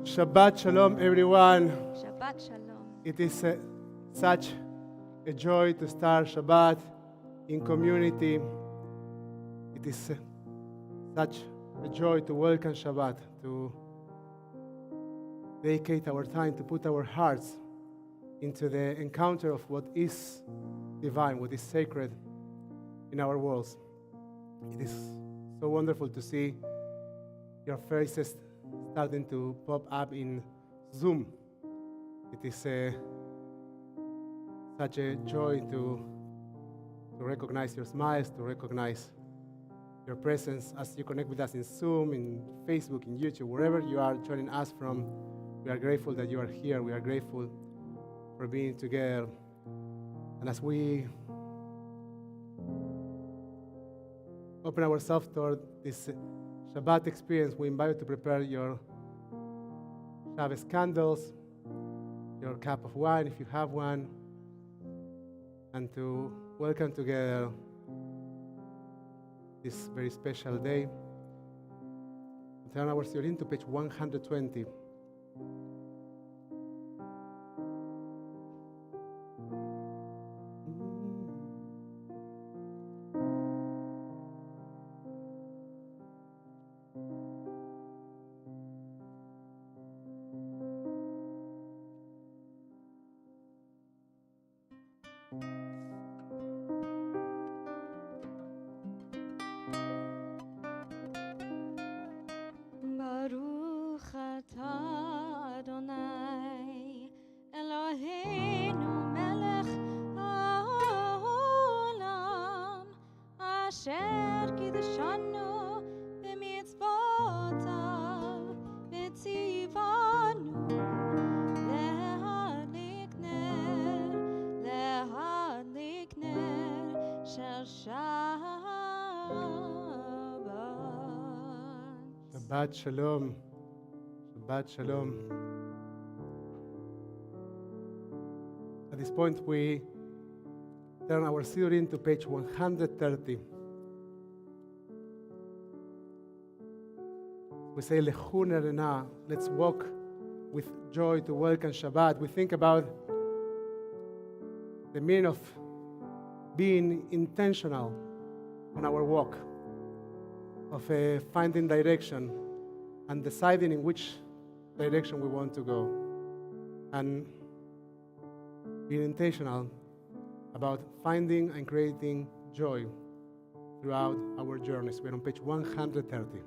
Shabbat Shalom, everyone. Shabbat Shalom. It is such a joy to start Shabbat in community. It is such a joy to welcome Shabbat, to dedicate our time, to put our hearts into the encounter of what is divine, what is sacred in our worlds. It is so wonderful to see your faces starting to pop up in Zoom. It is such a joy to recognize your smiles, to recognize your presence as you connect with us in Zoom, in Facebook, in YouTube, wherever you are joining us from. We are grateful that you are here. We are grateful for being together. And as we open ourselves toward this Shabbat experience, we invite you to prepare your Shabbos candles, your cup of wine if you have one, and to welcome together this very special day. Turn our Shalom to page 120. Baruch atah Adonai Eloheinu melech haolam asher kiddushanu b'mitzvotav v'tzivanu lehadlik ner shel Shabbat Shalom. Shabbat Shalom. At this point, we turn our Shalom to page 130. We say, Lechu nerena, let's walk with joy to welcome Shabbat. We think about the meaning of being intentional on our walk, of finding direction and deciding in which direction we want to go, and being intentional about finding and creating joy throughout our journeys. We're on page 130.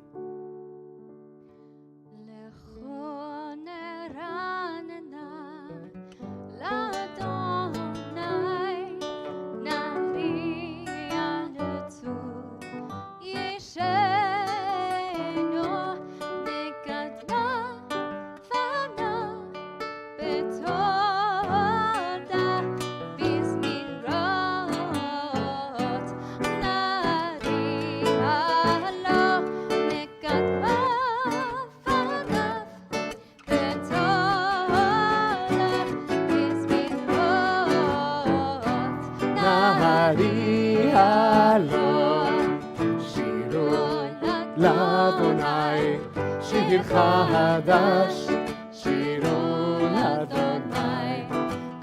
לאדוני, שיר חדש, שירו לאדוני,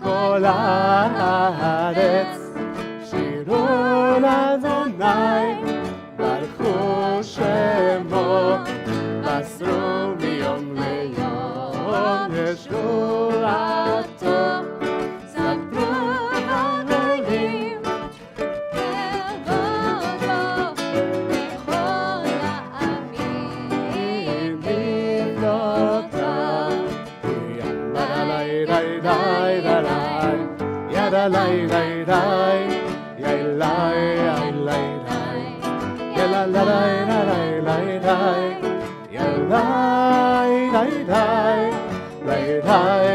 כל הארץ, שירו לאדוני, ברכו שמו, מסרו מיום ליום, ישועתו, ספרו אלוהים, lay lay lay lay lay lay lay ya la la lay lay lay lay ya lay lay lay lay lay lay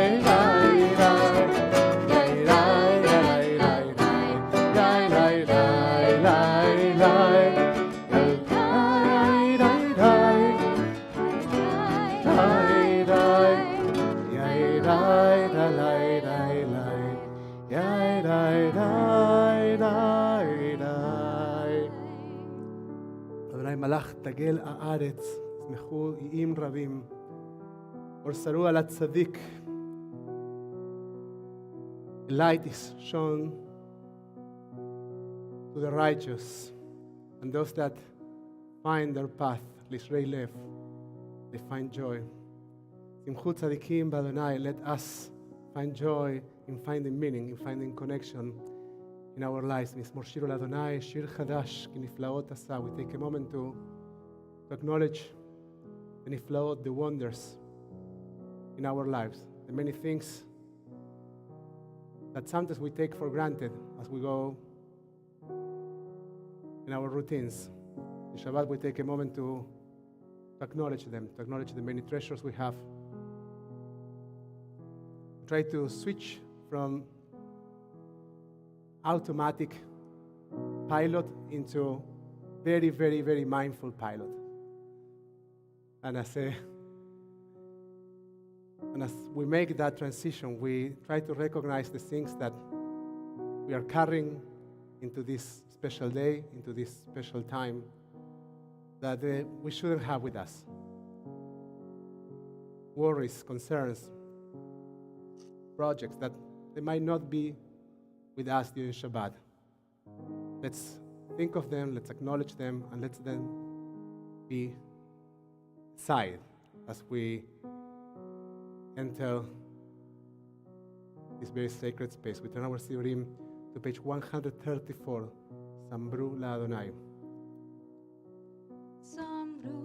אדוני מלך תגל הארץ, שמחו איים רבים, אור שרו על הצדיק. Light is shown to the righteous, and those that find their path, לישרי לב, they find joy. שמחו צדיקים באדוני, let us find joy in finding meaning, in finding connection in our lives. מזמור שירו לאדוני, שיר חדש, כי נפלאות עשה. We take a moment to acknowledge the נפלאות, the wonders in our lives, the many things that sometimes we take for granted as we go in our routines. In Shabbat, we take a moment to acknowledge them, to acknowledge the many treasures we have. Try to switch from automatic pilot into very, very, very mindful pilot. And as we make that transition, we try to recognize the things that we are carrying into this special day, into this special time, that we shouldn't have with us. Worries, concerns, projects that they might not be with us during Shabbat. Let's think of them, let's acknowledge them, and let's then be silent as we enter this very sacred space. We turn our Siurim to page 134, Samru L'Adonai. Samru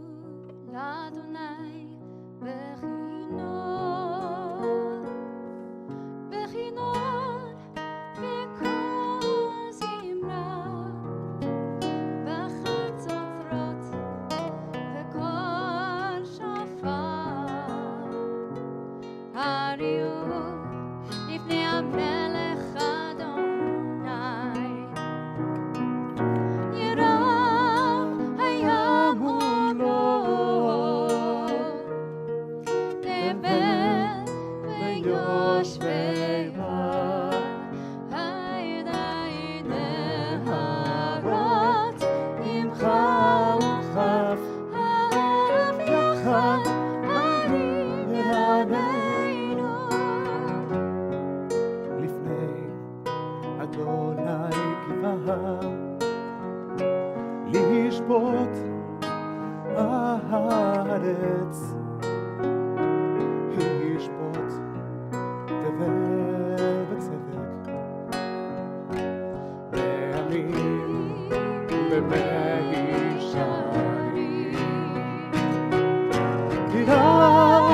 L'Adonai Bechinor B'kol Zimra B'chatzot V'kol Shofar Hariu Lifnei HaMelech Adonai Yirav Hayam Umrot Lebel V'yoshvei Bar Haydai Neharot Imcha Uchaf Harav Yachad Arim Rameinu לפני ימים במישרים. תראה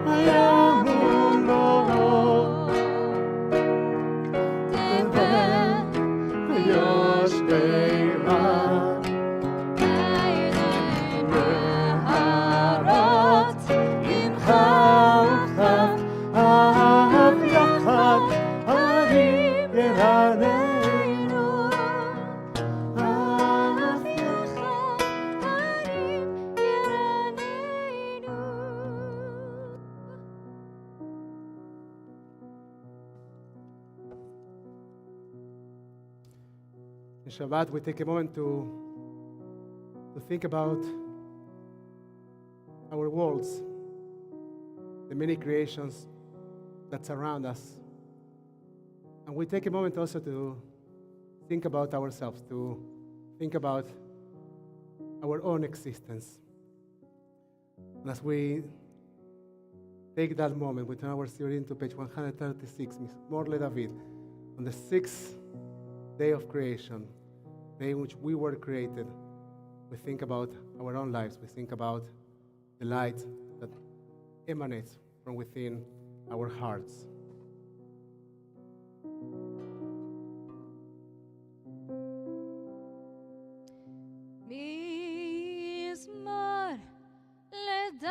הימונות תבן ויושבי רב נהרות עמך וכף אהב יחד הרים ירננו אהב יחד הרים ירננו. In Shabbat, we take a moment to think about our worlds, the many creations that surround us. And we take a moment also to think about ourselves, to think about our own existence. And as we take that moment, we turn our series into page 136, Morle David, on the sixth day of creation, day in which we were created. We think about our own lives. We think about the light that emanates from within our hearts. מזמור לדוד,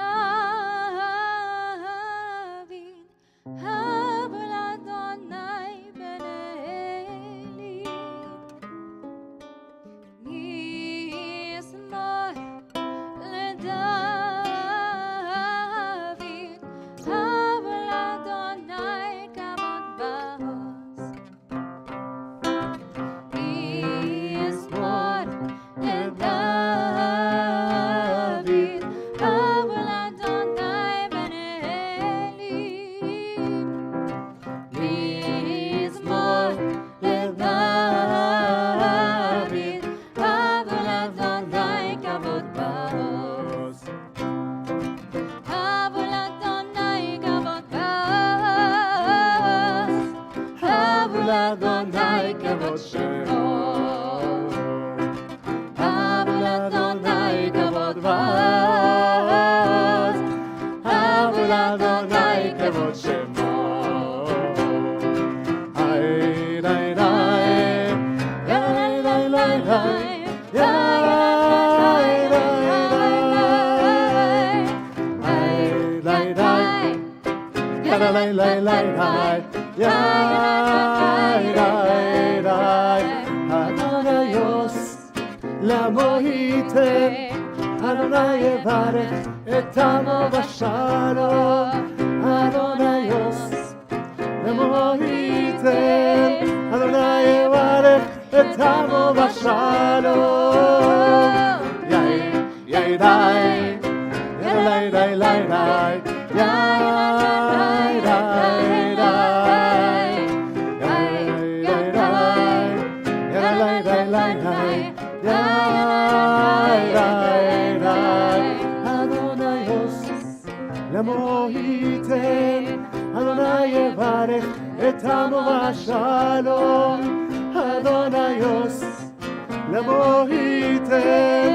הב לאדוני בנאלי. מזמור לדוד, הב לאדוני כבוד בעוז. מזמור לדוד, הב לאדוני בנאלים. מזמור לדוד, הב לאדוני כבוד בעוז. הב לאדוני כבוד בעוז. הב לאדוני כבוד שמו. הב לאדוני כבוד בעוז. הב לאדוני כבוד שמו. היי די די, היי די די די, היי די די די, היי די די, היי די די די, אדוני יוס למו ייתן, אדוני יברך את עמו בשלום. אדוני יוס למו ייתן, אדוני יברך את עמו בשלום. יאי די, יאי די די די, יאי די די, יאי די די, יאי די די, אדוני יוס למו ייתן, אדוני יברך את עמו בשלום. אדוני יוס למו ייתן,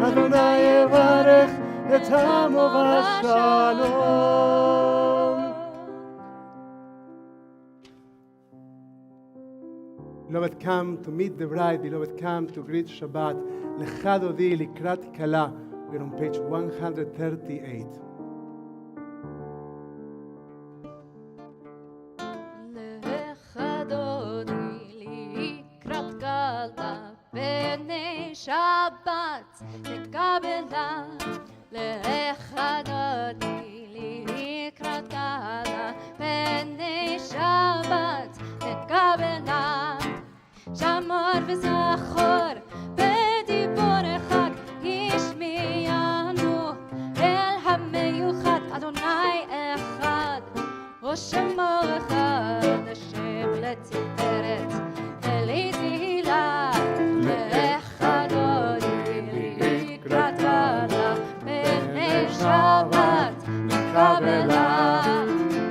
אדוני יברך את עמו בשלום. Beloved, come to meet the bride. Beloved, come to greet Shabbat. Lecha dodi likrat kala. We're on page 138. לך דודי לקראת כלה, בני שבת נקבלה. לך דודי לקראת כלה, בני שבת נקבלה. שמור וזכור בדיבור אחד, השמיענו אל המיוחד. אדוני אחד ושמו אחד, השם לתפארת ולתהילה. לך דודי לקראת כלה, בני שבת נקבלה.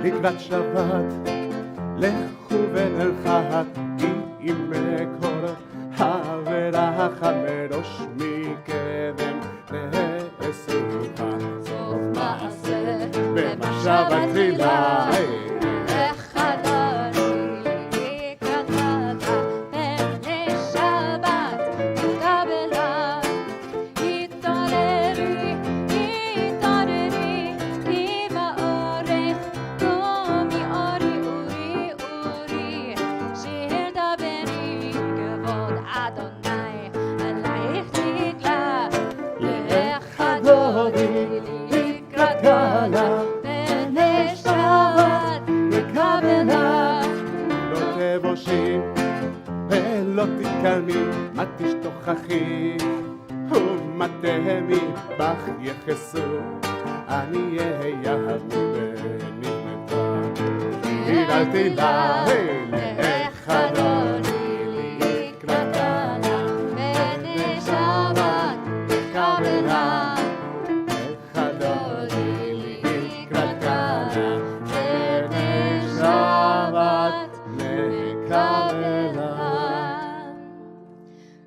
לקראת שבת לכו ונלכה עם מקור ורחמרוש מקדם נעשוה סוף מעשה במחשבה תחילה ולא תתקלמי, מה תשתוכחי, ומה תהמי, בך יחסו, אני אהיה ונבנתה. הרהרתי לה, לך אדוני, לקראתה לה, ונשבת נקבלה. לך אדוני, לקראתה לה, ונשבת נקבלה.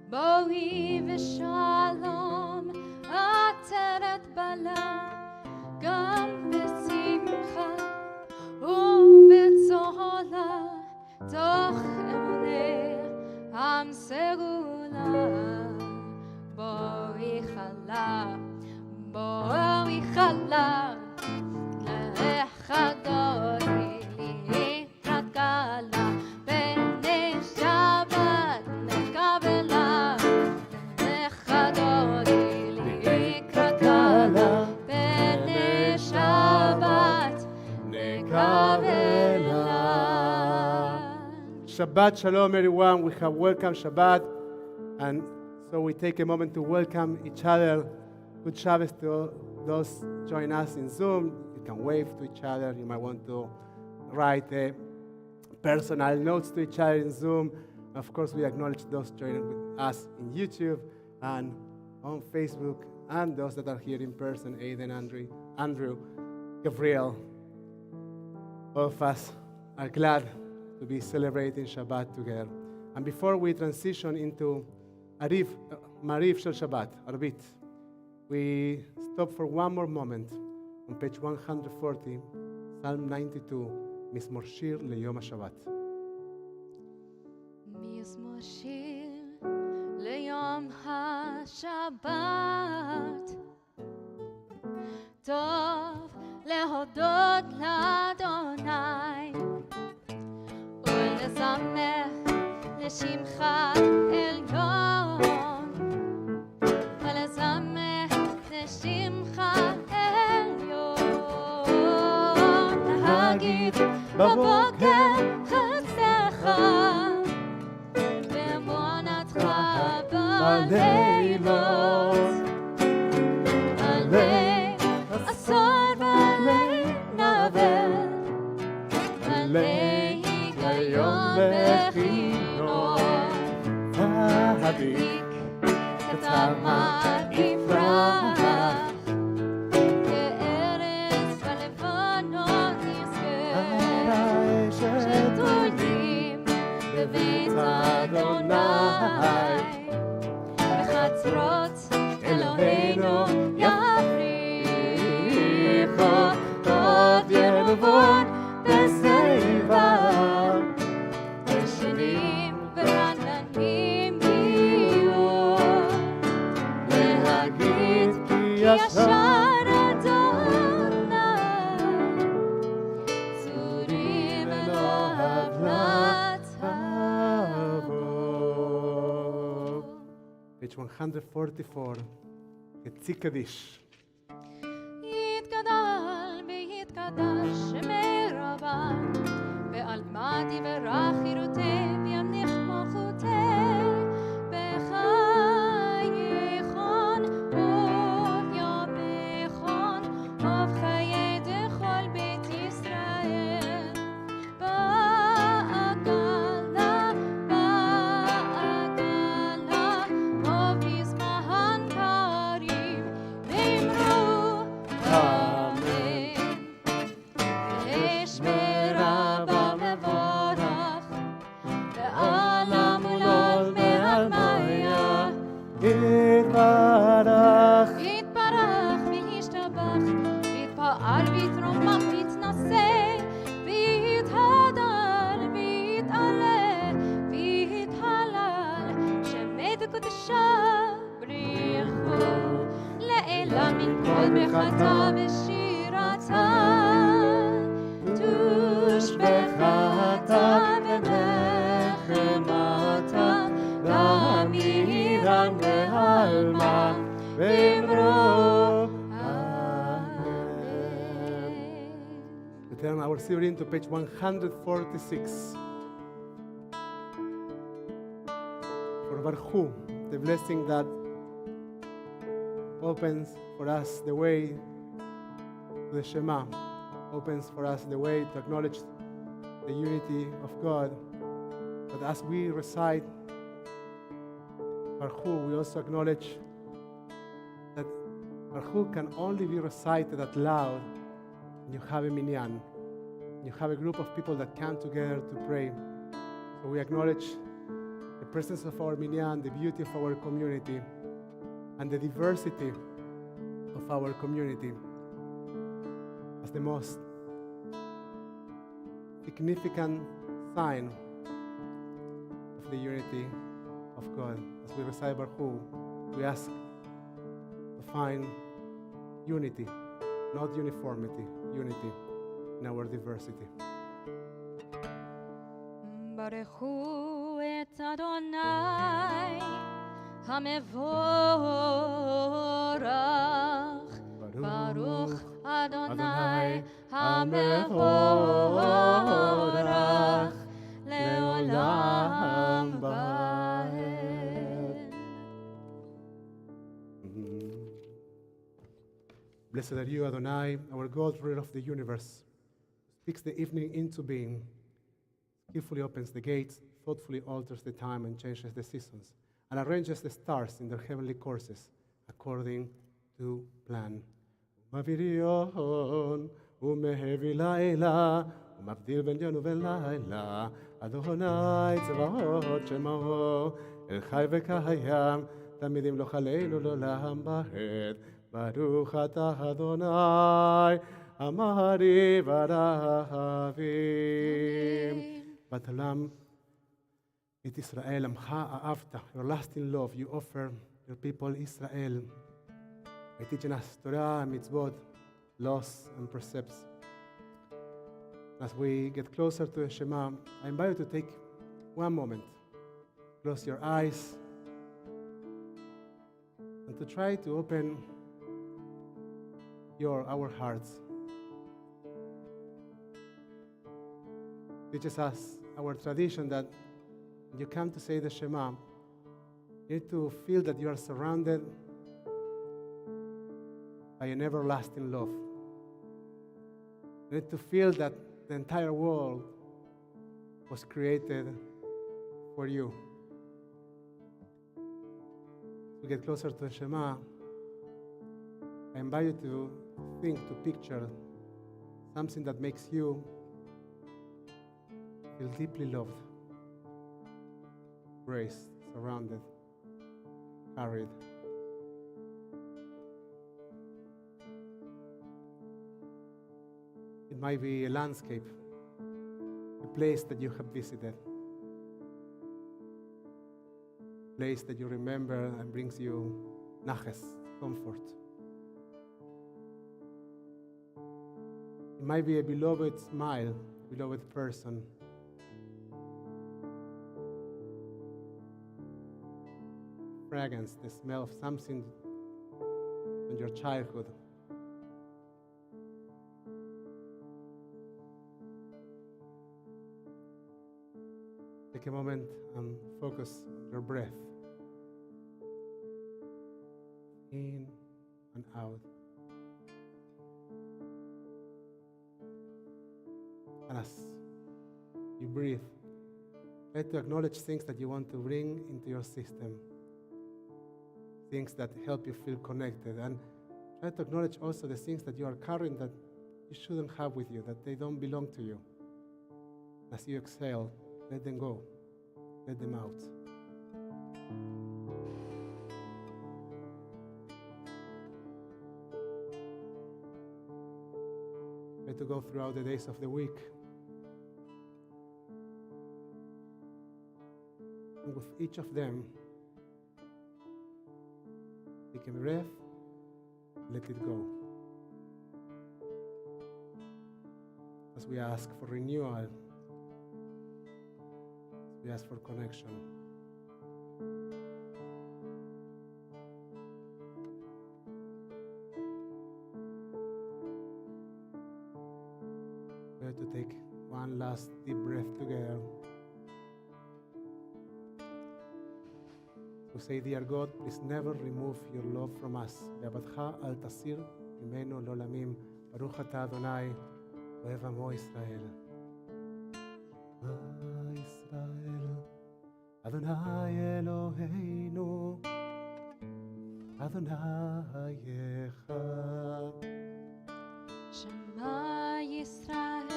בואי ושלום עטרת בלה, גם בשמחה ובצהלה, תוך אמוני המסרו לה. בואי חלה, בואי חלה, לך אדוני לקראת כלה, בני שבת נקבלה. לך אדוני לקראת כלה, בני שבת נקבלה. Shabbat Shalom, everyone. We have welcome Shabbat, and so we take a moment to welcome each other. Good Shabbat to those join us in Zoom. You can wave to each other. You might want to write personal notes to each other in Zoom. Of course, we acknowledge those joining with us in YouTube and on Facebook, and those that are here in person, Aiden, Andrew, Gabriel. All of us are glad to be celebrating Shabbat together. And before we transition into Mariv Shel Shabbat, Arbit, we stop for one more moment on page 140, Psalm 92, מזמור שיר ליום השבת. מזמור שיר ליום השבת, טוב להודות לאדוני ולזמר לשמך עליון, ולזמר לשמך עליון, להגיד בבוקר חסדך ועוונתך בלילות, עלי עשור ועלי נבל, עלי היגיון וחינוך, צדיק כתמר יפרח, כארץ בלבנון נזכה, שתולים בבית אדוני, בחצרות אלוהינו יפריחו, עוד ילבון בשיבה, ישנים ורעננים יהיו, להגיד כי ישר אדוני, צורים אלוהיו לטהרו. Page 144, Ketzikadish. יתגדל ויתקדש מרבה, ועל דמתי ורח חירותי וימניח מלכותי, בחייכון וביביכון ובחיי דכל בית ישראל, בעגלה ובזמן קריב ואמרו אמן. יש מרבה מבורך בחטא ושירתה, תושבחתה ונחמתה, לעמירם ועלמה, ואמרו אמן. We turn our Syrian to page 146. For Baruch, the blessing that opens for us the way to the Shema, opens for us the way to acknowledge the unity of God. But as we recite Baruch, we also acknowledge that Baruch can only be recited out loud when you have a minyan, when you have a group of people that come together to pray. So we acknowledge the presence of our minyan, the beauty of our community, and the diversity of our community as the most significant sign of the unity of God. As we recite Baruch, we ask to find unity, not uniformity, unity in our diversity. ברכו את אדוני המבורך, ברוך אדוני המבורך, לעולם ועד. Blessed are you, Adonai, our God, ruler of the universe, speaks the evening into being, skillfully opens the gates, thoughtfully alters the time and changes the seasons, and arranges the stars in their heavenly courses according to plan. ומבריון ומהביא לילה, ומבדיל בין יום ובין לילה, אדוני צבאות שמו, אל חי וקיים, תמיד ימלוך עלינו לעולם ועד. ברוך אתה אדוני, אמרי ורבים. בתלם את ישראל, עמך אהבת, your lasting love you offer your people Israel, by teaching us Torah, mitzvot, laws, and precepts. As we get closer to the Shema, I invite you to take one moment, close your eyes, and to try to open our hearts. Teaches us our tradition that when you come to say the Shema, you need to feel that you are surrounded by an everlasting love. You need to feel that the entire world was created for you. As we get closer to the Shema, I invite you to think, to picture something that makes you feel deeply loved, embraced, surrounded, carried. It might be a landscape, a place that you have visited, a place that you remember and brings you naches, comfort. It might be a beloved smile, a beloved person. Fragrance, the smell of something from your childhood. Take a moment and focus on your breath. In and out. And as you breathe, try to acknowledge things that you want to bring into your system, things that help you feel connected, and try to acknowledge also the things that you are carrying that you shouldn't have with you, that they don't belong to you. As you exhale, let them go, let them out. Try to go throughout the days of the week, and with each of them, take a breath, let it go. as we ask for renewal, we ask for connection. We have to take one last deep breath together. We say, Dear God, please never remove your love from us. בעבדך אל תסיר ממנו לעולמים. ברוך אתה אדוני, אוהב עמו ישראל. ישראל, אדוני אלוהינו, אדוני אחד. שמע ישראל,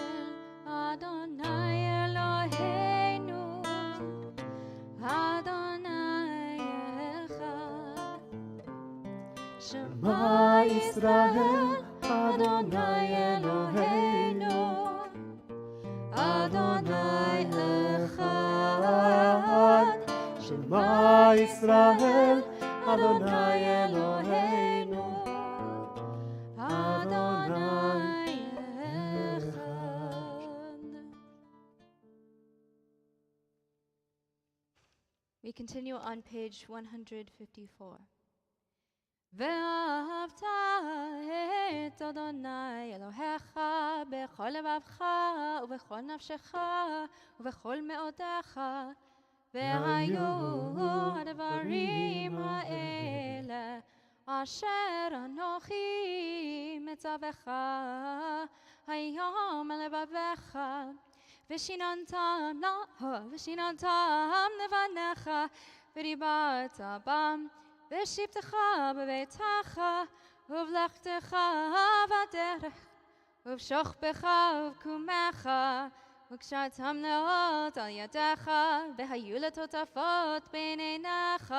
אדוני אלוהינו, אדוני אחד. שמע ישראל, אדוני אלוהינו, אדוני אחד. שמע ישראל, אדוני אלוהינו, אדוני אחד. We continue on page 154. ואהבת את אדוני אלוהיך בכל לבבך ובכל נפשך ובכל מאודך, והיו הדברים האלה אשר אנוכי מצווך היום על לבביך, ושיננתם לבניך, ודיברת בם, ושבתך בביתך, ובלכתך בדרך, ובשוכבך ובקומך, וקשרתם נאות על ידיך, והיו לטוטפות בין עיניך,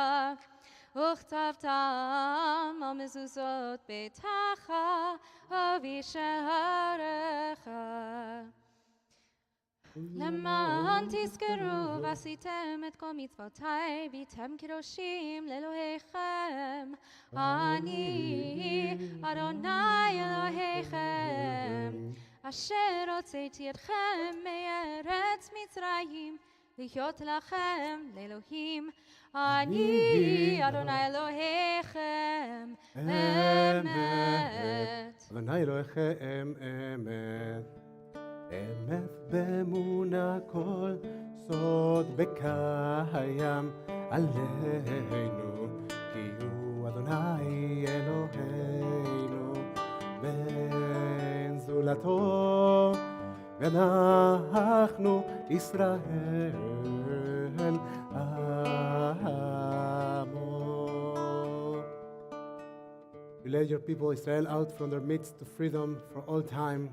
וכתבתם על מזוזות ביתך ובשעריך. למען תזכרו ועשיתם את כל מצוותיי, והייתם קדושים לאלוהיכם. אני אדוני אלוהיכם, אשר הוצאתי אתכם מארץ מצרים, להיות לכם לאלוהים. אני אדוני אלוהיכם אמת. אדוני אלוהיכם אמת. אמת באמונה כל סוד בקיים עלינו, כי הוא אדוני אלוהינו, ואין זולתו, ואנחנו ישראל עמו. You led your people Israel out from their midst to freedom for all time.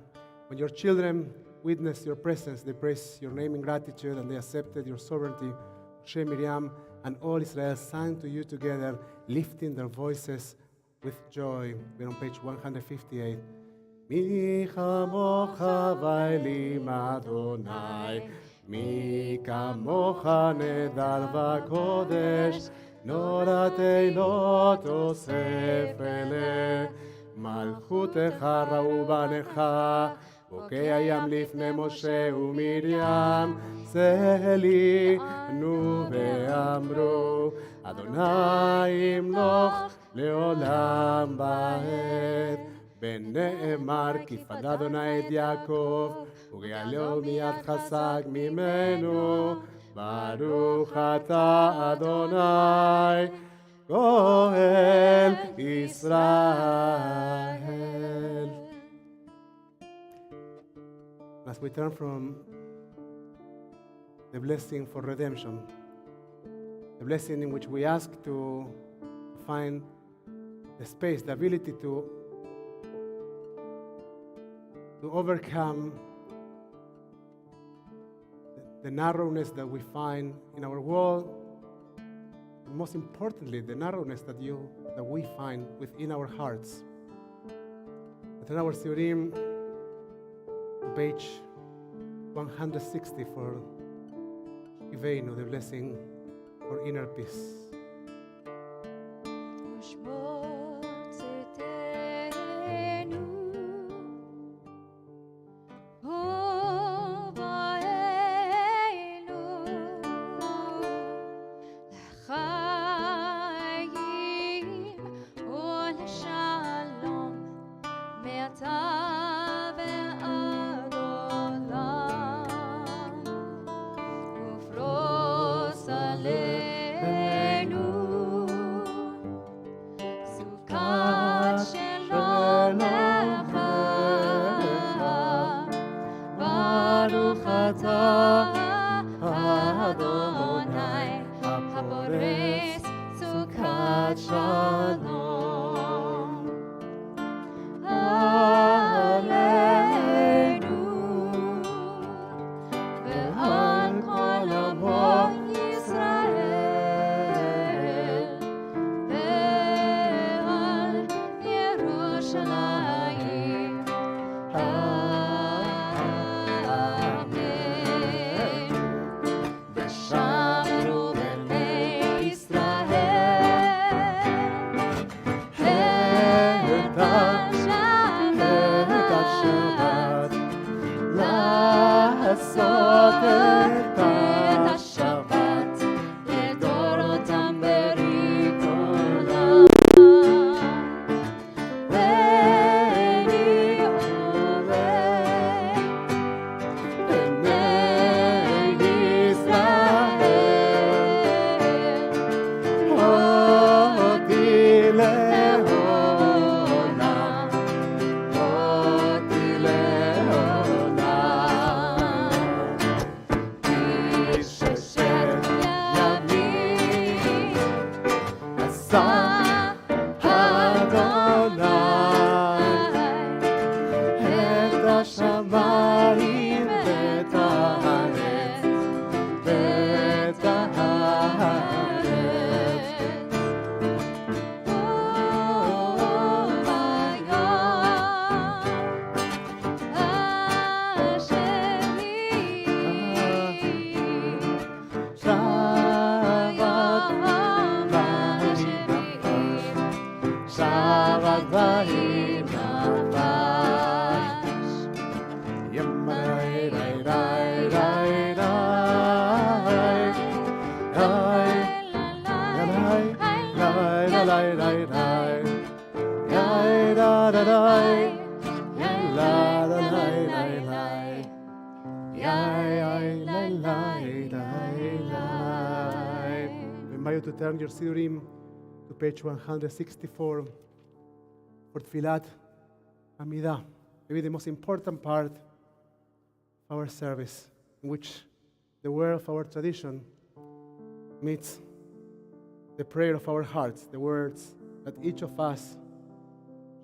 When your children witnessed your presence, they praised your name in gratitude, and they accepted your sovereignty. Moshe, Miriam, and all Israel sang to you together, lifting their voices with joy. We're on page 158. מי כמוך ואלים אדוני, מי כמוך נהדר וקודש, נורת אילות אוסף אלה, מלכותך ראו בניך, בוקע ים לפני משה ומרים, צלינו ואמרו, אדוני ימלוך לעולם ועד. ונאמר, כי פדה אדוני את יעקב, וגאלהו מיד חסק ממנו, ברוך אתה אדוני, גואל ישראל. As we turn from the blessing for redemption, the blessing in which we ask to find the space, the ability to overcome the narrowness that we find in our world, and most importantly, the narrowness that we find within our hearts. Turn our Siurim to page 160 for Iveinu, the blessing for inner peace. Oh Adonai, הפורס סוכת שלום. עלינו ועל כל עמו ישראל ועל ירושלים. אמן. ושמרו בני ישראל את השבת, לעשות את השבת לדורותם ברית עולם. ואני עובד בני ישראל אותי לעולם, אותי לעולם. איש אשר ימים עשה אדוני את השמיים ואת הארץ, ואת הארץ. Shabbat vayim nafesh. Yemay ray ray ray ray. Ray ray ray ray ray ray. Ray da da ray. La da ray ray ray. Yay yay lay lay lay lay. We invite you to turn your Sidurim to page 164 for Tfilat Amidah, maybe the most important part of our service, in which the word of our tradition meets the prayer of our hearts, the words that each of us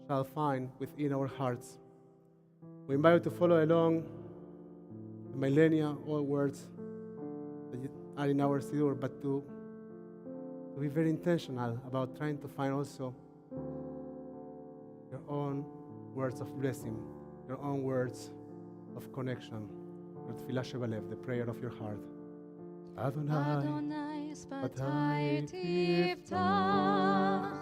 shall find within our hearts. We invite you to follow along the millennia-old words that are in our Sidur, but to be very intentional about trying to find also your own words of blessing, your own words of connection, your tefillah shebalev, the prayer of your heart. Adonai, Adonai שפתי תפתח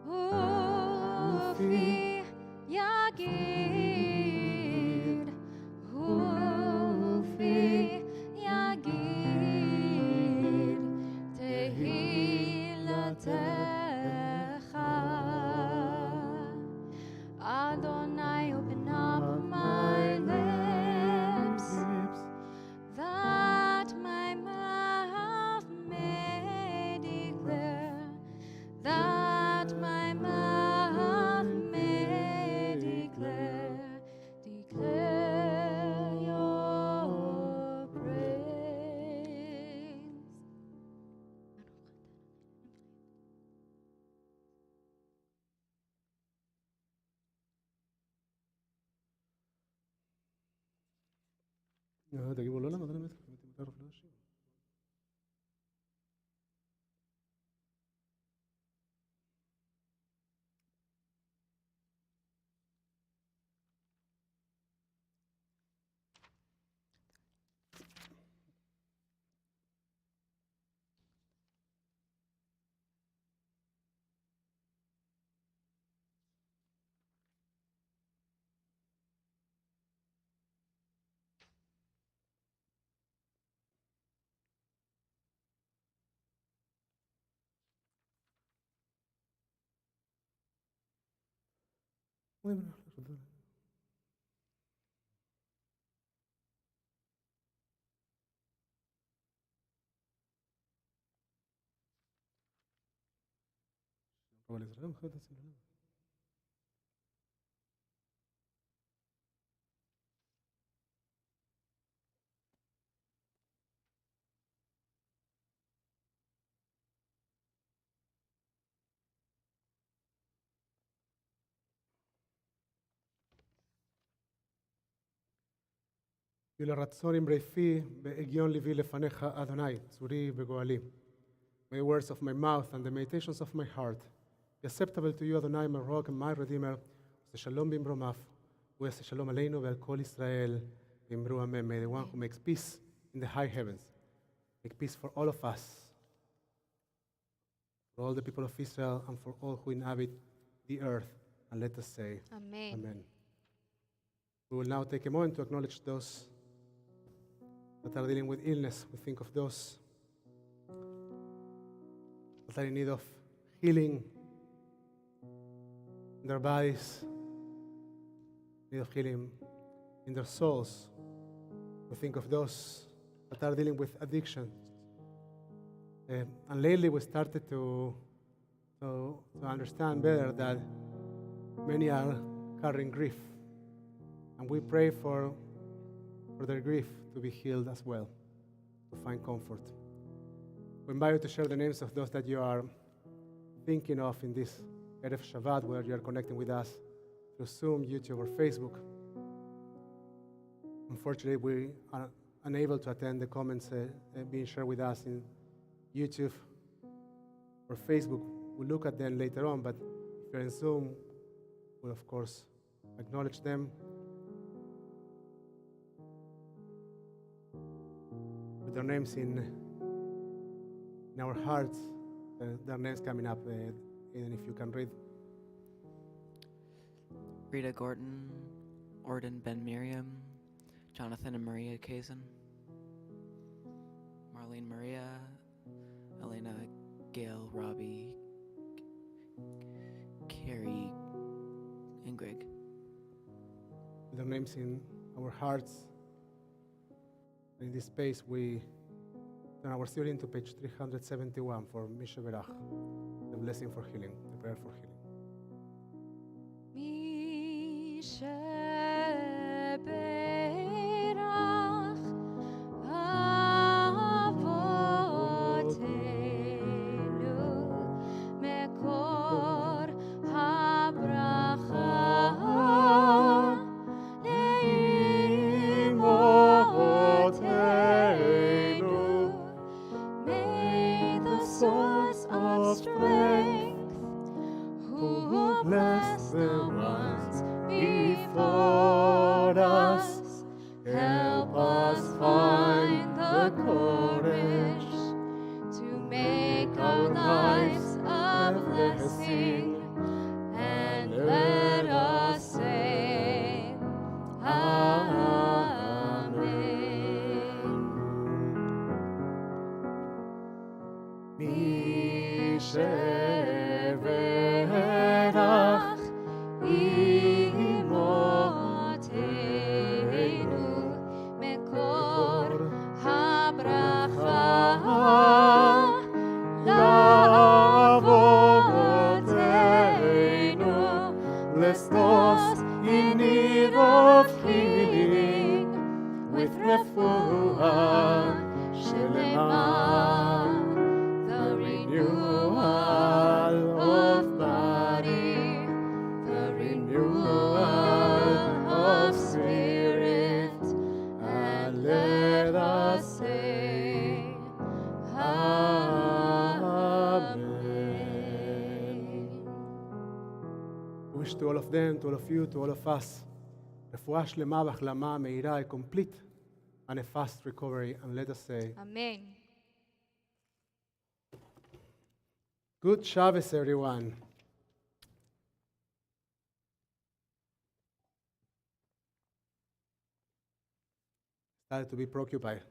ופי יגיד, ופי יגיד תהילתך. Adonai, open up my lips, that my mouth may declare, that my mouth may declare your praise. תגיבו לא למה, אתה באמת, מותר לך להשיב. אבל ישראל מחר תשים לב. יהיו לרצון אמרי פי והגיון ליבי לפניך, אדוני, צורי וגואלי. May the words of my mouth and the meditations of my heart be acceptable to you, Adonai, my rock and my redeemer. Shalom bimromav, ועשה שלום עלינו ועל כל ישראל, ואמרו אמן. May the one who makes peace in the high heavens make peace for all of us, for all the people of Israel, and for all who inhabit the earth. And let us say, Amen. Amen. We will now take a moment to acknowledge those that are dealing with illness. We think of those that are in need of healing in their bodies, need of healing in their souls. We think of those that are dealing with addiction. And lately we started to understand better that many are carrying grief. And we pray for their grief to be healed as well, to find comfort. We invite you to share the names of those that you are thinking of in this Erev Shabbat, where you are connecting with us through Zoom, YouTube, or Facebook. Unfortunately, we are unable to attend the comments being shared with us in YouTube or Facebook. We'll look at them later on, but if you're in Zoom, we'll of course acknowledge them with their names in our hearts, their names coming up, even if you can read. Rita Gordon, Orden Ben Miriam, Jonathan and Maria Kazan, Marlene Maria, Elena Gail, Robbie, Carrie, and Greg. Their names in our hearts. In this space, we turn our study into page 371 for Misha Berach, the blessing for healing, the prayer for healing. To all of them, to all of you, to all of us, רפואה שלמה והחלמה מהירה, a complete and a fast recovery, and let us say, Amen. Good Shabbos, everyone. Started to be preoccupied.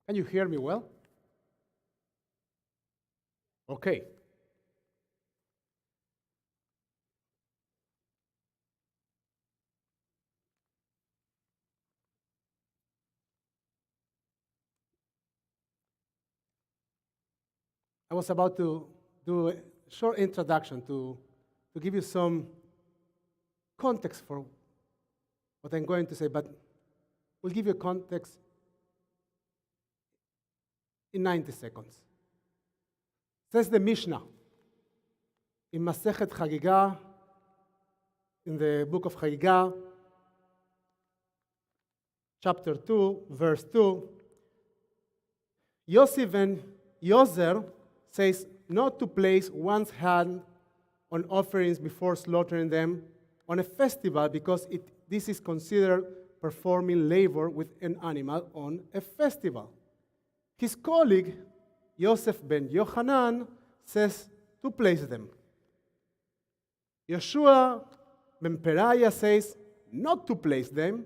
Can you hear me well? Okay. I was about to do a short introduction to give you some context for what I'm going to say, but we'll give you context in 90 seconds. Says the Mishnah in Masechet Chagiga, in the book of Chagiga, chapter 2, verse 2, Yossi ben Yozer says not to place one's hand on offerings before slaughtering them on a festival because this is considered performing labor with an animal on a festival. His colleague, Yosef ben Yochanan, says to place them. Yeshua ben Peraya says not to place them.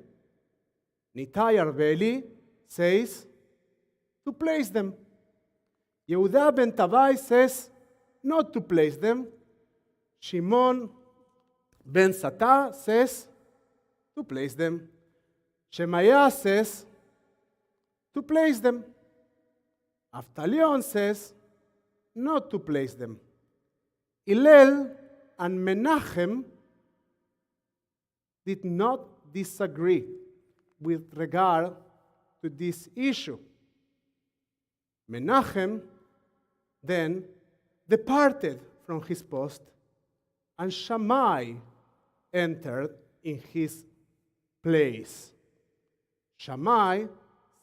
Nitai Arbeli says to place them. Yehuda ben Tavai says not to place them. Shimon ben Sata says to place them. Shemaiah says to place them. Avtalion says not to place them. Hillel and Menachem did not disagree with regard to this issue. Menachem then departed from his post, and Shammai entered in his place. Shammai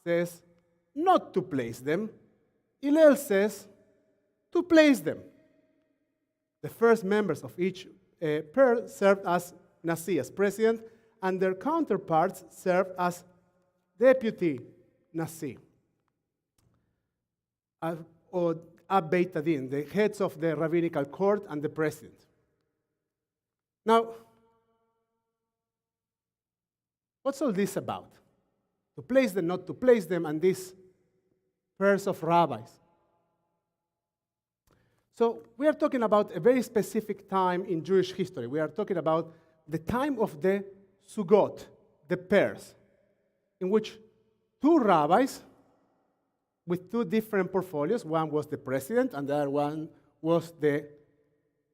says not to place them. Hillel says to place them. The first members of each pair served as Nasi, as president, and their counterparts served as deputy Nasi, or Ab Beit Adin, the heads of the rabbinical court and the president. Now, what's all this about? To place them, not to place them, and these pairs of rabbis. So we are talking about a very specific time in Jewish history. We are talking about the time of the Sukkot, the pairs, in which two rabbis with two different portfolios, one was the president and the other one was the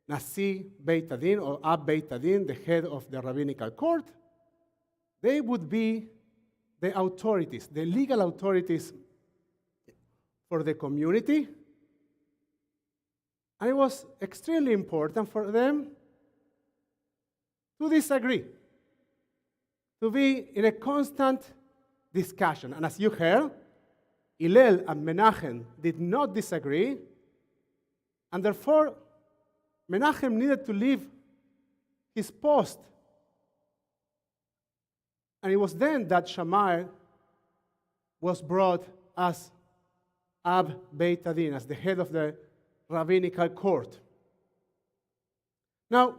Nasi Beit Adin, or Ab Beit Adin, the head of the rabbinical court, they would be the authorities, the legal authorities for the community. And it was extremely important for them to disagree, to be in a constant discussion. And as you heard, Hillel and Menachem did not disagree, and therefore Menachem needed to leave his post. And it was then that Shammai was brought as Ab Beit Adin, as the head of the rabbinical court. Now,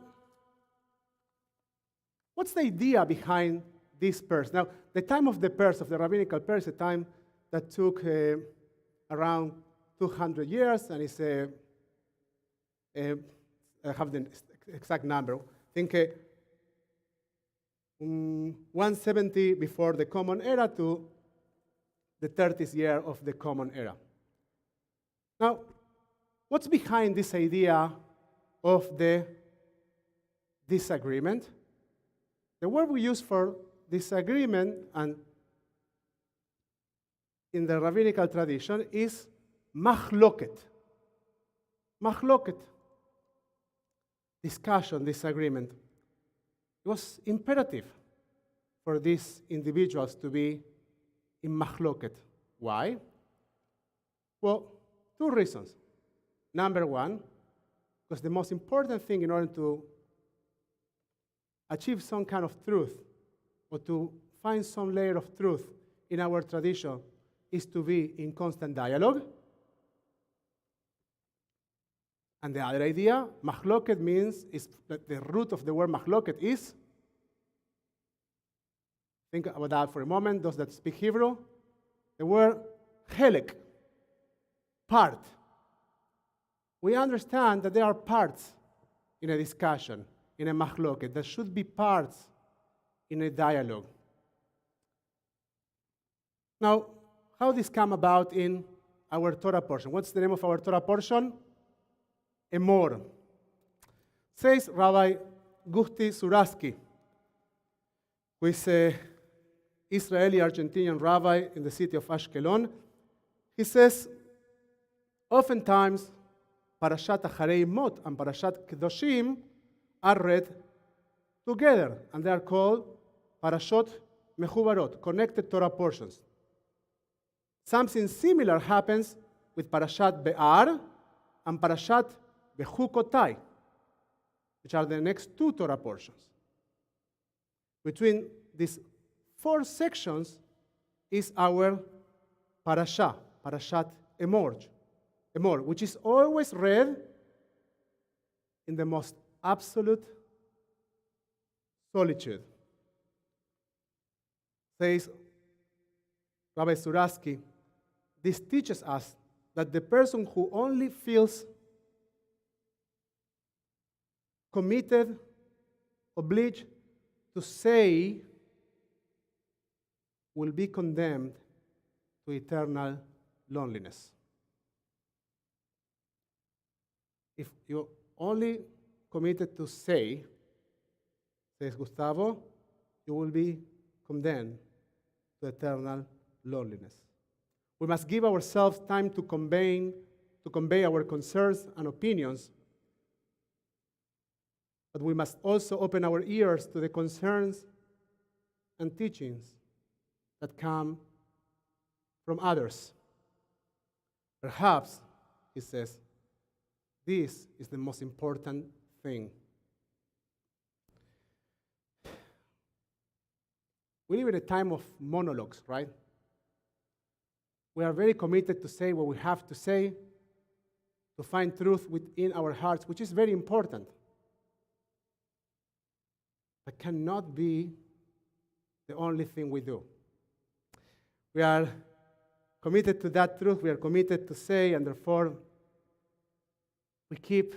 what's the idea behind these pairs? Now, the time of the pairs, of the rabbinical pairs, a time that took around 200 years, and it's I have the exact number. I think 170 before the Common Era to the 30th year of the Common Era. Now, what's behind this idea of the disagreement? The word we use for disagreement and in the rabbinical tradition is machloket. Machloket. Discussion, disagreement. It was imperative for these individuals to be in machloket. Why? Well, two reasons. Number one, because the most important thing in order to achieve some kind of truth or to find some layer of truth in our tradition is to be in constant dialogue. And the other idea, machloket means, is that the root of the word machloket is, think about that for a moment, those that speak Hebrew, the word chelek, part. We understand that there are parts in a discussion, in a machloket. There should be parts in a dialogue. Now, how this come about in our Torah portion? What's the name of our Torah portion? Emor. Says Rabbi Guhti Suraski, who is an Israeli-Argentinian rabbi in the city of Ashkelon. He says, Oftentimes, Parashat Acharei Mot and Parashat Kedoshim are read together, and they are called Parashot Mechubarot, connected Torah portions. Something similar happens with Parashat Be'ar and Parashat Bechukotai, which are the next two Torah portions. Between these four sections is our Parashat Emor, which is always read in the most absolute solitude. Says Rabbi Suraski, this teaches us that the person who only feels committed, obliged to say, will be condemned to eternal loneliness. If you only committed to say, says Gustavo, you will be condemned to eternal loneliness. We must give ourselves time to convey our concerns and opinions, but we must also open our ears to the concerns and teachings that come from others. Perhaps, he says, this is the most important thing. We live in a time of monologues, right? We are very committed to say what we have to say, to find truth within our hearts, which is very important. But cannot be the only thing we do. We are committed to that truth, we are committed to say, and therefore we keep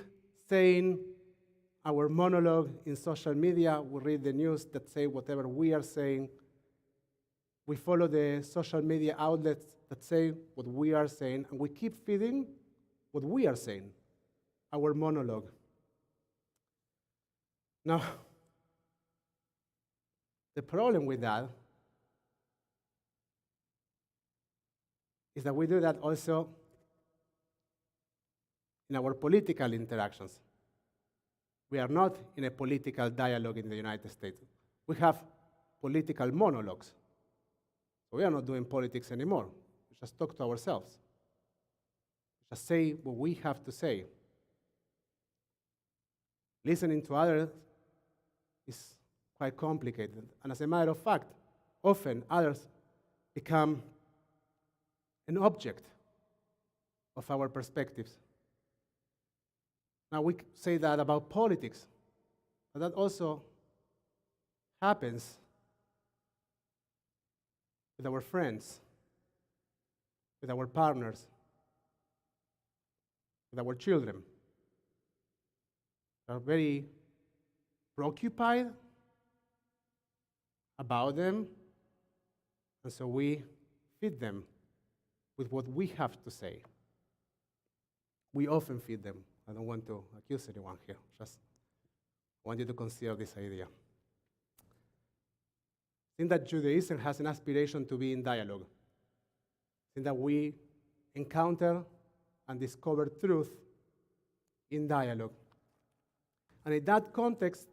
saying our monologue in social media. We read the news that say whatever we are saying. We follow the social media outlets that say what we are saying, and we keep feeding what we are saying, our monologue. Now, the problem with that is that we do that also in our political interactions. We are not in a political dialogue in the United States. We have political monologues. We are not doing politics anymore. We just talk to ourselves. We just say what we have to say. Listening to others is quite complicated. And as a matter of fact, often others become an object of our perspectives. Now, we say that about politics, but that also happens with our friends, with our partners, with our children. We are very preoccupied about them, and so we feed them with what we have to say. We often feed them. I don't want to accuse anyone here. Just want you to consider this idea. I think that Judaism has an aspiration to be in dialogue. I think that we encounter and discover truth in dialogue. And in that context,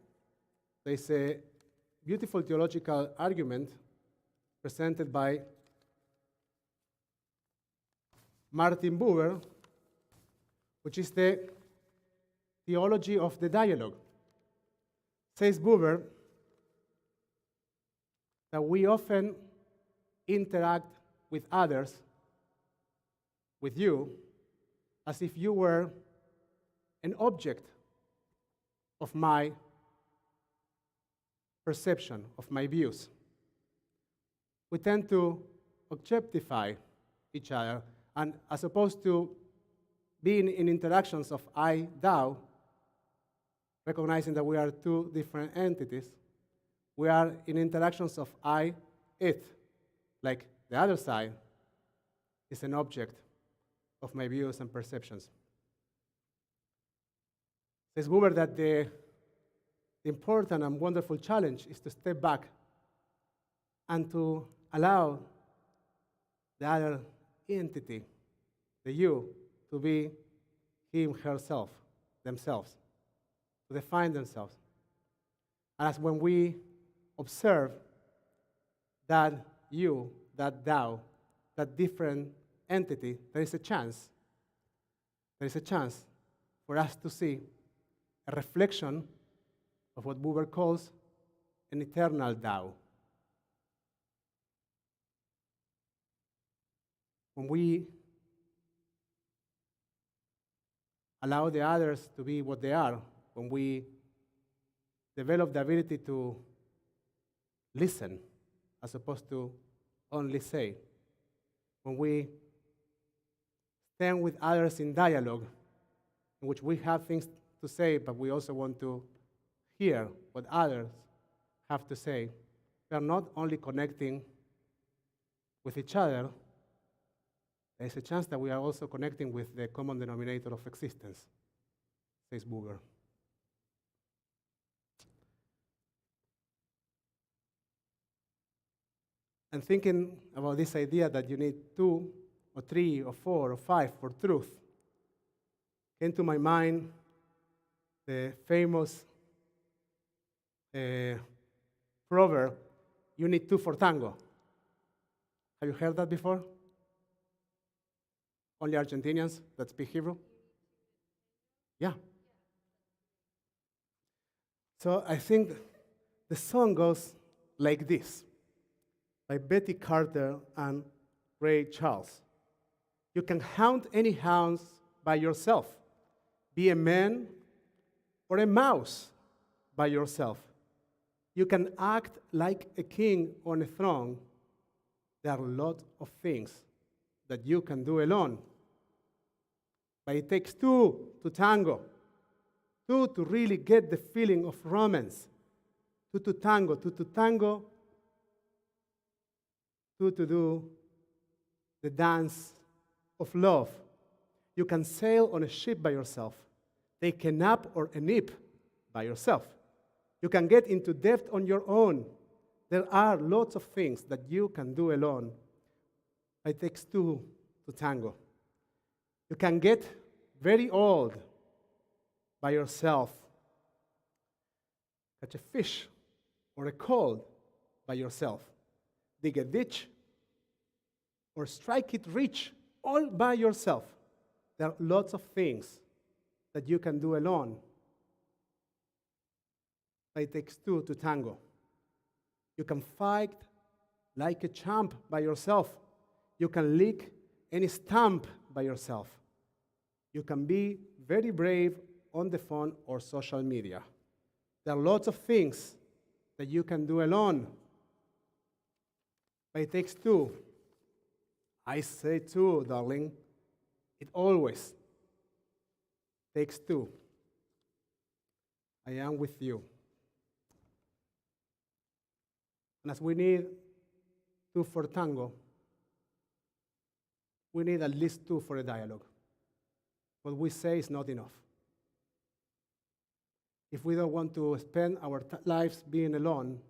there is a beautiful theological argument presented by Martin Buber, which is the theology of the dialogue. Says Buber that we often interact with others, with you, as if you were an object of my perception, of my views. We tend to objectify each other, and as opposed to being in interactions of I, thou, recognizing that we are two different entities, we are in interactions of I, it, like the other side is an object of my views and perceptions. Says Buber that the important and wonderful challenge is to step back and to allow the other entity, the you, to be him, herself, themselves, to define themselves. And as when we observe that you, that thou, that different entity, there is a chance for us to see a reflection of what Buber calls an eternal thou. When we allow the others to be what they are, when we develop the ability to listen as opposed to only say, when we stand with others in dialogue, in which we have things to say, but we also want to hear what others have to say, we are not only connecting with each other, there is a chance that we are also connecting with the common denominator of existence, says Buber. And thinking about this idea that you need 2 or 3 or 4 or 5 for truth, came to my mind the famous proverb, you need 2 for tango. Have you heard that before? Only Argentinians that speak Hebrew? Yeah. So I think the song goes like this, by Betty Carter and Ray Charles. You can hunt any hounds by yourself. Be a man or a mouse by yourself. You can act like a king on a throne. There are a lot of things that you can do alone. But it takes 2 to tango. 2 to really get the feeling of romance. 2 to tango. 2 to tango. 2 to do the dance of love. You can sail on a ship by yourself. Take a nap or a nip by yourself. You can get into debt on your own. There are lots of things that you can do alone. It takes 2 to tango. You can get very old by yourself. Catch a fish or a cold by yourself. Dig a ditch or strike it rich all by yourself. There are lots of things that you can do alone. But it takes 2 to tango. You can fight like a champ by yourself. You can lick any stamp by yourself. You can be very brave on the phone or social media. There are lots of things that you can do alone. But it takes 2. I say 2, darling. It always takes 2. I am with you. And as we need 2 for tango, we need at least 2 for a dialogue. What we say is not enough. If we don't want to spend our lives being alone,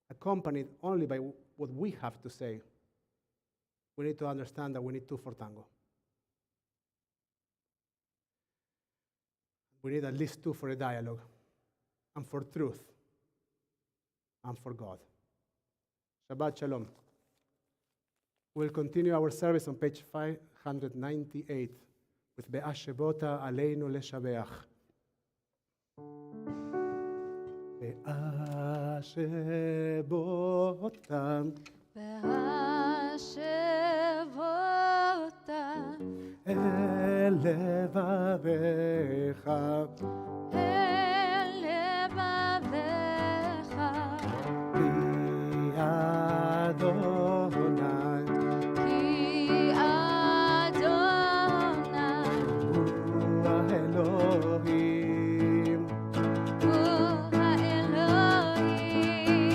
accompanied only by what we have to say, we need to understand that we need 2 for tango. We need at least 2 for a dialogue, and for truth, and for God. Shabbat Shalom. We'll continue our service on page 598 with Be'ashebota Aleinu Leshabeach. Be'ashebota Be'ashebota El levavecha El levavecha Ki Adonai Ki Adonai Hu Elohim Hu Elohim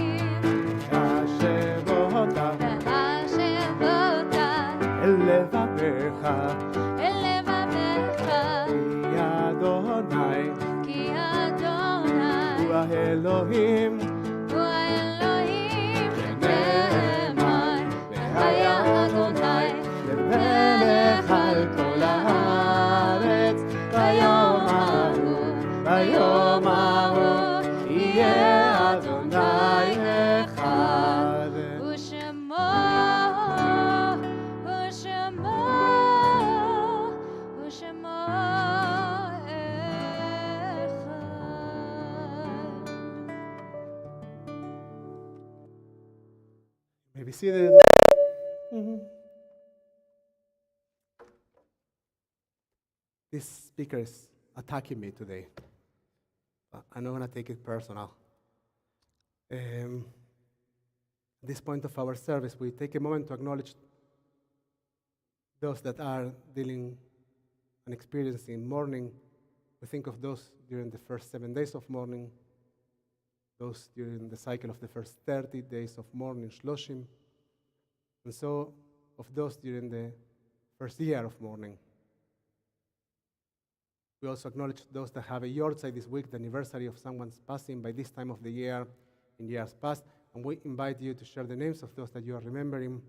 Be'ashebota Be'ashebota El levavecha El levavecha Ki Adonai Ki Adonai Hu Elohim Hu Elohim Ne'emar V'haya Adonai Lemelech al kol Maybe seated. This speaker is attacking me today. I'm not going to take it personal. At this point of our service, we take a moment to acknowledge those that are dealing and experiencing mourning. We think of those during the first 7 days of mourning, those during the cycle of the first 30 days of mourning, Shloshim, and so of those during the first year of mourning. We also acknowledge those that have a yahrzeit this week, the anniversary of someone's passing by this time of the year in years past. And we invite you to share the names of those that you are remembering.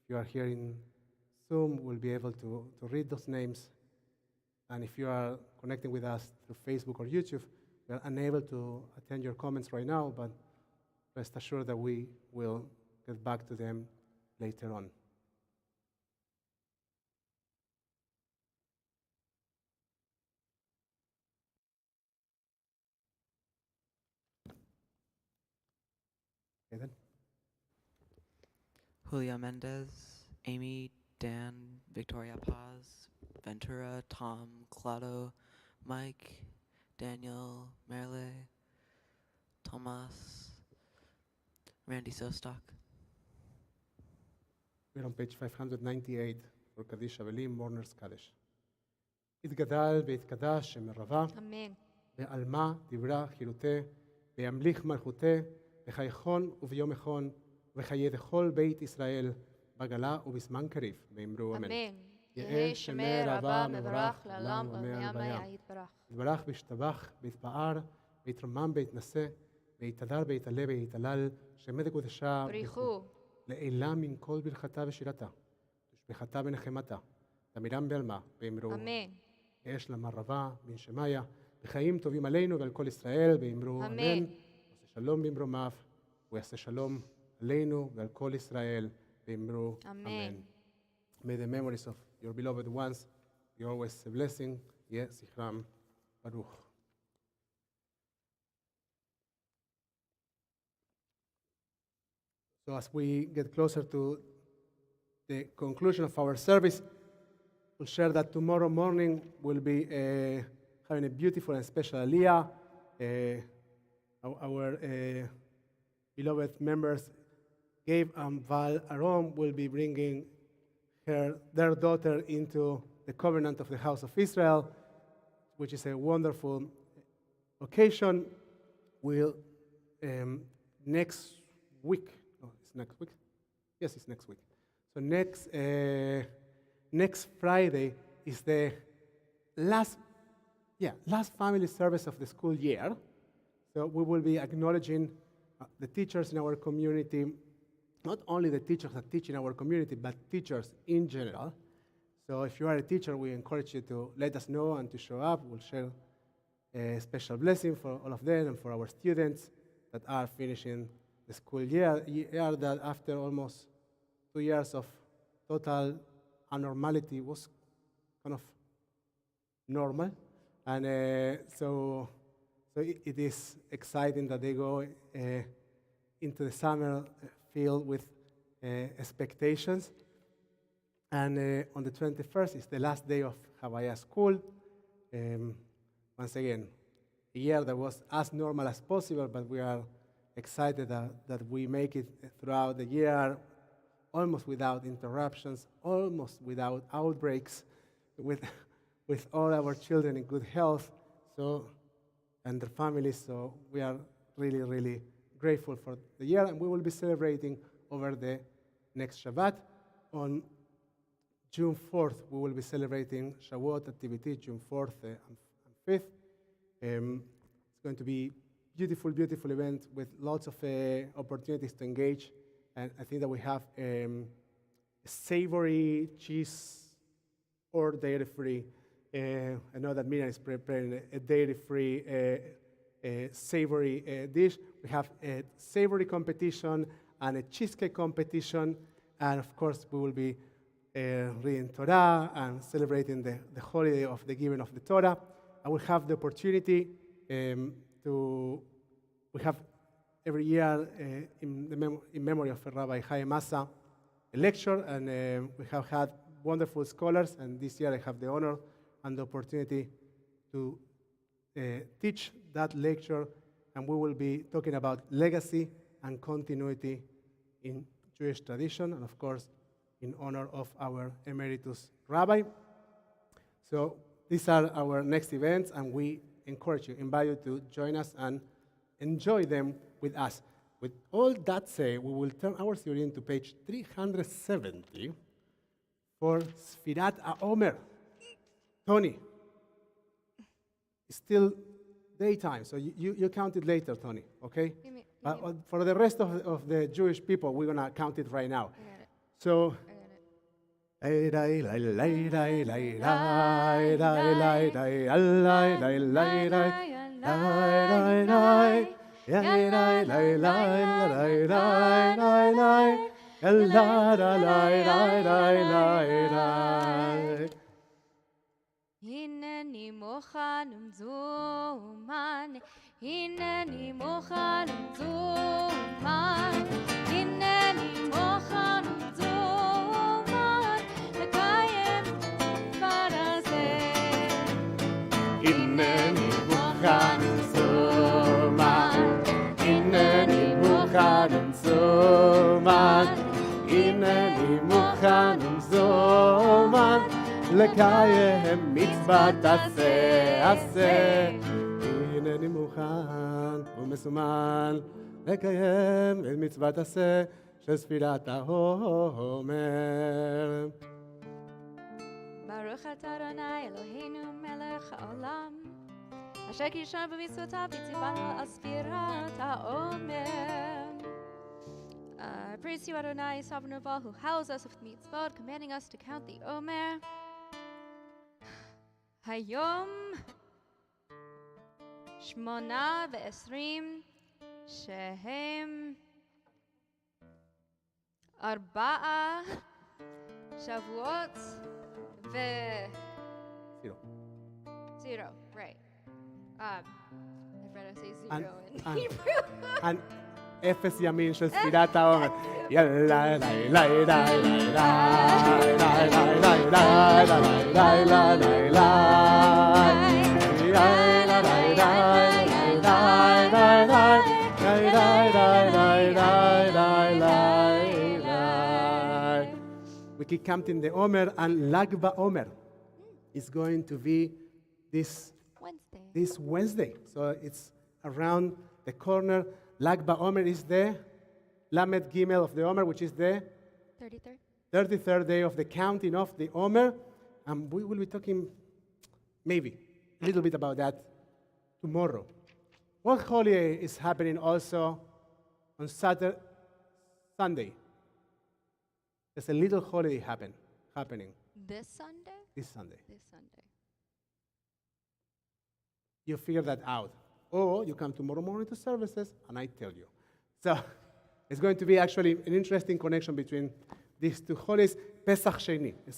If you are here in Zoom, we'll be able to read those names. And if you are connecting with us through Facebook or YouTube, we are unable to attend your comments right now, but rest assured that we will get back to them later on. Okay, then. Julia Mendez, Amy, Dan, Victoria Paz, Ventura, Tom, Claudio, Mike, Daniel, Merle, Thomas, Randy Sostock. We're on page 598 for Kaddish Avelim, Mourners Kaddish. יתגדל ויתקדש שם רבה, אמן. בעלמה דברה חירותה, וימליך מלכותה, בחייכון וביום מכון, וחיי דכל בית ישראל, בגלה ובזמן קריב, ואמרו אמן. אמן. יהא שמי רבה מברך לעולם וימי ולמאה. יתברך. יתברך וישתבח, ויתפאר, ויתרומם ויתנשא, ויתהדר ויתעלה ויתהלל, שמי קודשה, בריחו. לעילה מן כל ברכתה ושירתה, ושבחתה ונחמתה, תמירם בעלמה, ואמרו אמן. יש לה מרבה מן שמיה, וחיים טובים עלינו ועל כל ישראל, ואמרו אמן. אמן. עושה שלום במרומיו, הוא יעשה שלום עלינו ועל כל ישראל, ואמרו אמן. אמן. May the memories of your beloved ones be always a blessing. יהיה זכרם ברוך. So as we get closer to the conclusion of our service, we'll share that tomorrow morning we'll be having a beautiful and special aliyah. Our beloved members, Gabe and Val Aron, will be bringing their daughter into the covenant of the house of Israel, which is a wonderful occasion. We'll next week. Oh, it's next week? Yes, it's next week. So next Friday is the last family service of the school year. So we will be acknowledging the teachers in our community, not only the teachers that teach in our community, but teachers in general. So if you are a teacher, we encourage you to let us know and to show up. We'll share a special blessing for all of them and for our students that are finishing the school year that after almost 2 years of total abnormality was kind of normal. And so it is exciting that they go into the summer filled with expectations. And on the 21st is the last day of Havaya school. Once again, a year that was as normal as possible, but we are excited that we make it throughout the year, almost without interruptions, almost without outbreaks, with all our children in good health, and their families. So we are really, really grateful for the year, and we will be celebrating over the next Shabbat. On June 4th, we will be celebrating Shavuot activity, June 4th and 5th. It's going to be beautiful, beautiful event with lots of opportunities to engage. And I think that we have savory cheese or dairy-free. I know that Miriam is preparing a dairy-free savory dish. We have a savory competition and a cheesecake competition. And of course, we will be reading Torah and celebrating the holiday of the giving of the Torah. I will have the opportunity we have every year in memory of Rabbi Chaim Massa, a lecture, and we have had wonderful scholars, and this year I have the honor and the opportunity to teach that lecture, and we will be talking about legacy and continuity in Jewish tradition, and of course, in honor of our emeritus rabbi. So these are our next events, and we encourage you, invite you to join us and enjoy them with us. With all that said, we will turn our series to page 370 for Sfirat HaOmer. Tony, it's still daytime, so you count it later, Tony, okay? For the rest of the Jewish people, we're going to count it right now. So, הנני מוכן ומזומן, הנני מוכן ומזומן, הנני מוכן ומזומן, לקיים דבר הזה. הנני מוכן ומזומן, הנני מוכן ומזומן, הנני מוכן ומזומן, לקיים מצוות עשה. הנני מוכן ומזומן, לקיים את מצוות עשה של ספירת העומר. ברוך אתה אדוני אלוהינו מלך העולם, אשר קידשנו במצוותיו וציוונו על ספירת העומר. Praise you, Adonai, sovereign of all, who house us with mitzvot, commanding us to count the Omer. Hayom Shmona ve'esrim shehem arba'a shavuot zero, right. I'd rather say zero in Hebrew. And אפס ימים של ספירת העומר. יאללה, לי, לי, We keep counting the Omer, and Lag BaOmer is going to be this Wednesday. So it's around the corner. Lag BaOmer is the Lamed Gimel of the Omer, which is the 33rd day of the counting of the Omer. And we will be talking maybe a little bit about that tomorrow. What holiday is happening also on Sunday? There's a little holiday happening. This Sunday? This Sunday. This Sunday. You figure that out. Or you come tomorrow morning to services, and I tell you. So it's going to be actually an interesting connection between these two holidays. Pesach Sheni, a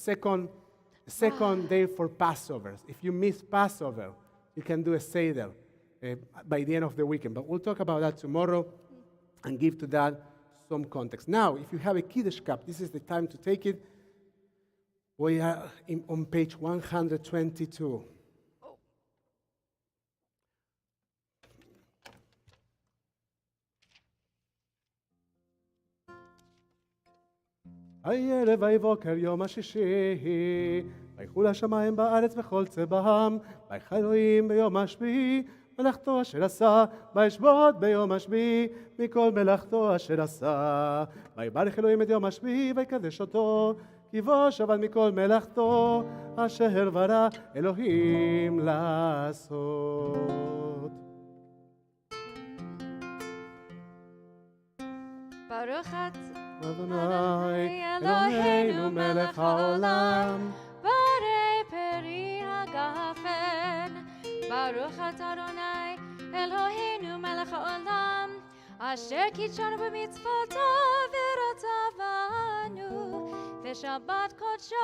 second day for Passover. If you miss Passover, you can do a Seder by the end of the weekend. But we'll talk about that tomorrow and give to that some context. Now, if you have a Kiddush cup, this is the time to take it. We are on page 122. הערב ויבוקר יום השישי, ויחול השמיים בארץ וכל צבאם, ויחל אלוהים ביום השביעי, מלאכתו אשר עשה, וישבות ביום השביעי, מכל מלאכתו אשר עשה. ויברך אלוהים את יום השביעי, ויקדש אותו, כי בו שבת מכל מלאכתו, אשר ברא אלוהים לעשות. ברוך אתה אדוני אלוהינו מלך העולם, בורא פרי הגפן. ברוך אתה אדוני אלוהינו מלך העולם, אשר קידשנו במצוותיו ורצה בנו, ושבת קודשו,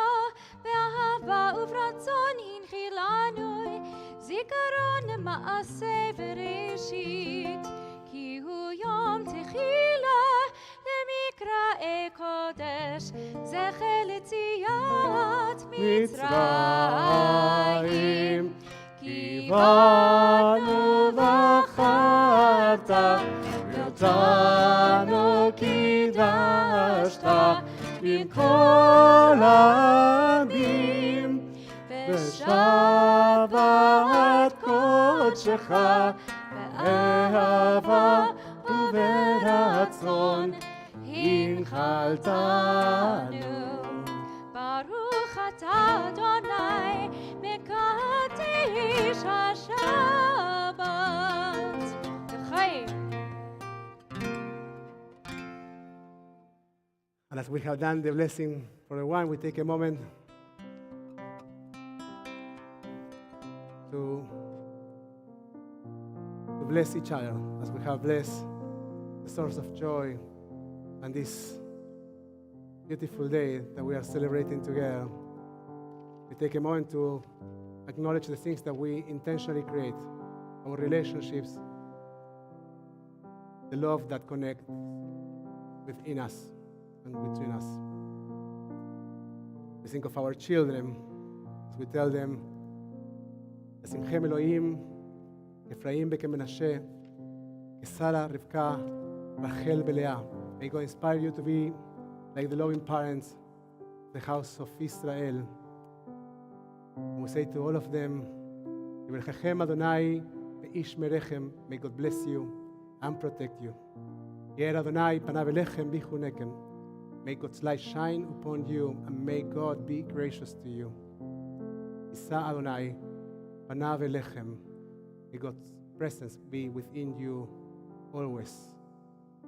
באהבה וברצון הנחילנו, זיכרון מעשה בראשית, כי הוא יום תחילה למקראי קודש, זכר ליציאת מצרים. כי באנו בחרת, ואותנו קידשת, עם כל העמים, בשבת קודשך, באהבה וברצון הנחלתנו. ברוך אתה אדוני מקדש השבת. לחיים. And as we have done the blessing for the wine, we take a moment to bless each other as we have blessed the source of joy and this beautiful day that we are celebrating together. We take a moment to acknowledge the things that we intentionally create, our relationships, the love that connects within us and between us. We think of our children as we tell them, Esimchem Elohim, Ephraim Bekemenashe, Sarah, Rivka, Rachel Belea. May God inspire you to be like the loving parents, the house of Israel. And we say to all of them, Yivrechechem Adonai ve'ish merechem. May God bless you and protect you. Yer Adonai panav elechem bichunekem. May God's light shine upon you, and may God be gracious to you. Isa Adonai panav elechem. May God's presence be within you always.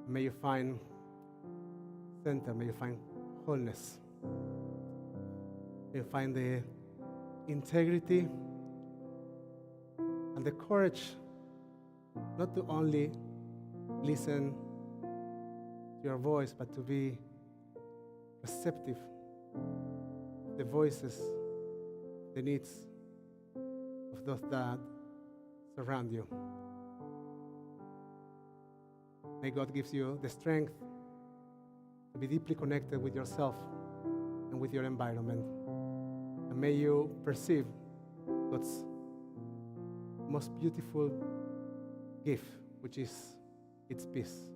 May you find center, may you find wholeness. May you find the integrity and the courage not to only listen to your voice, but to be receptive to the voices, the needs of those that surround you. May God give you the strength to be deeply connected with yourself and with your environment. And may you perceive God's most beautiful gift, which is its peace.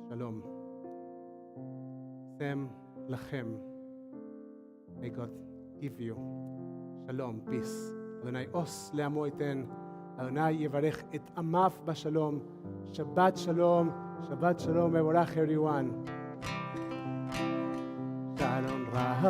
Shalom. Sem lachem. May God give you shalom, peace. Adonai os le'amo iten. Adonai yivarech et amav b'shalom. Shabbat shalom. Shabbat shalom. Mevorach everyone. Shalom Rav.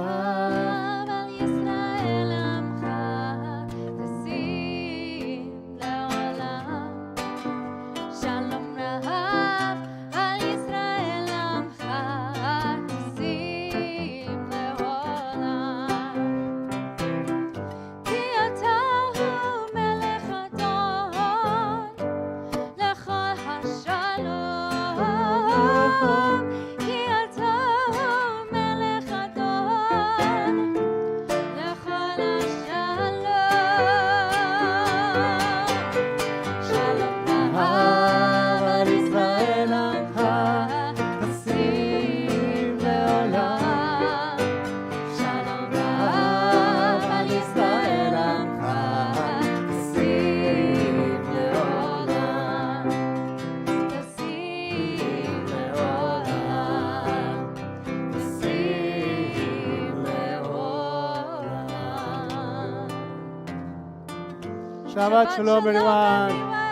Shabbat shalom, everyone.